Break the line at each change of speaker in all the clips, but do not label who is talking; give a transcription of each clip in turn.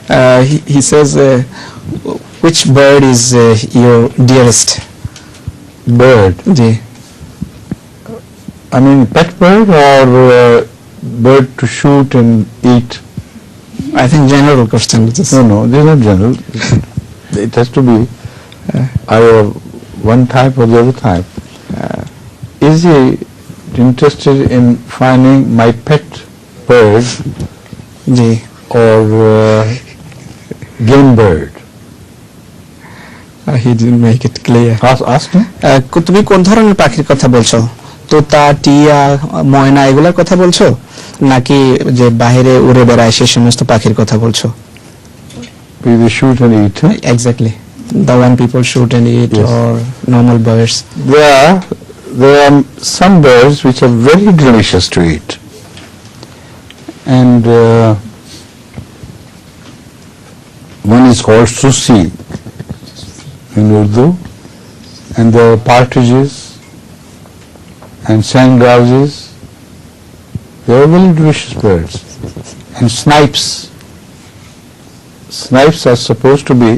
He says, which bird is your dearest?
Bird?
Ji.
I mean pet bird or bird to shoot and eat?
I think general question.
No, this is not general. It has to be either one type or the other type. Is he interested in finding my pet bird
ji.
or game bird?
He didn't make it clear.
Ask him.
তুমি কোন ধরনের পাখির কথা বলছো? তোতা, টিয়া, ময়না এগুলোর কথা বলছো নাকি যে বাইরে উড়ে বেড়ায় সেই সমস্ত পাখির কথা বলছো?
People shoot and eat. Huh?
Exactly. The one people shoot and eat. Yes. Or normal birds.
There are some birds which are very delicious to eat. And one is called susi in Urdu, and there are partridges and sandgrouses. They are very delicious birds. And snipes. Snipes are supposed to be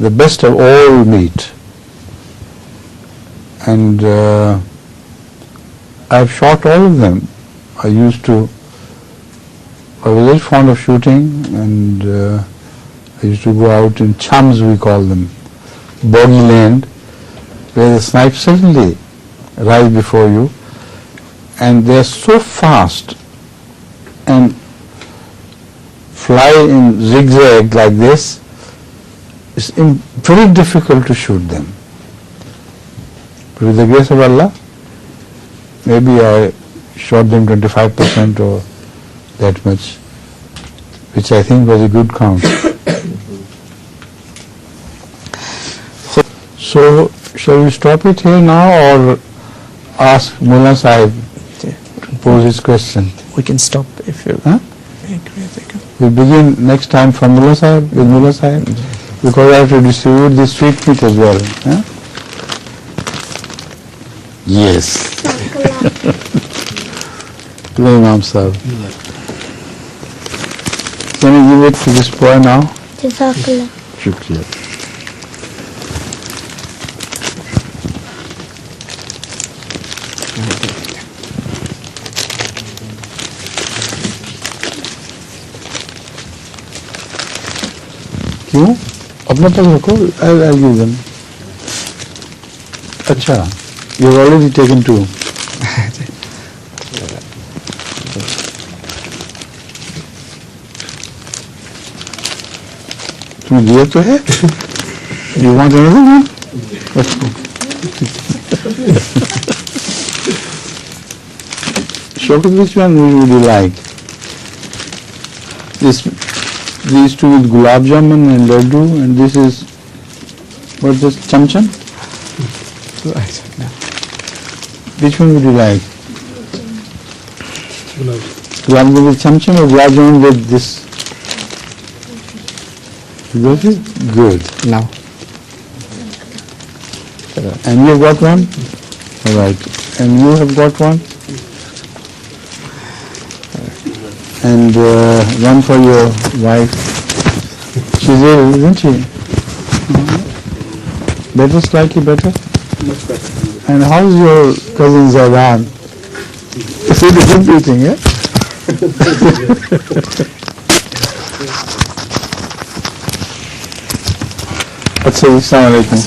the best of all meat. And I've shot all of them. I was very fond of shooting, and I used to go out in chums, we call them, boggy land, where the snipes suddenly rise before you, and they are so fast and fly in zigzag like this. It's very difficult to shoot them. But with the grace of Allah, maybe I shot them 25% or that much, which I think was a good count. So, shall we stop it here now or ask Mullah Sahib to pose his question?
We can stop if you.
Huh? We'll begin next time from Mullah Sahib, with Mullah Sahib, because I have to distribute this sweet meat as well. Huh? Yes. Hello, Imam Sahib. Can you give it to this boy now?
Jazakallah.
Shukriya. क्यों? अपना तक रखो. I'll give them. अच्छा, you've already taken 2. तुम्हें दिया तो है? You want another one? Shaukat, which one would you like? These two with gulab jamun and laddu, and this is, what's this, chamcham? Which one would you like? Gulab jamun with chamcham or gulab jamun with this? You got it? Good.
Now.
And you have got one? All right. And you have got one? And one for your wife. She's ill, isn't she? Better, slightly better?
Much better.
And how's your cousin Zadan? Is it a good eating, yeah? अच्छा, अस्सलाम वालेकुम.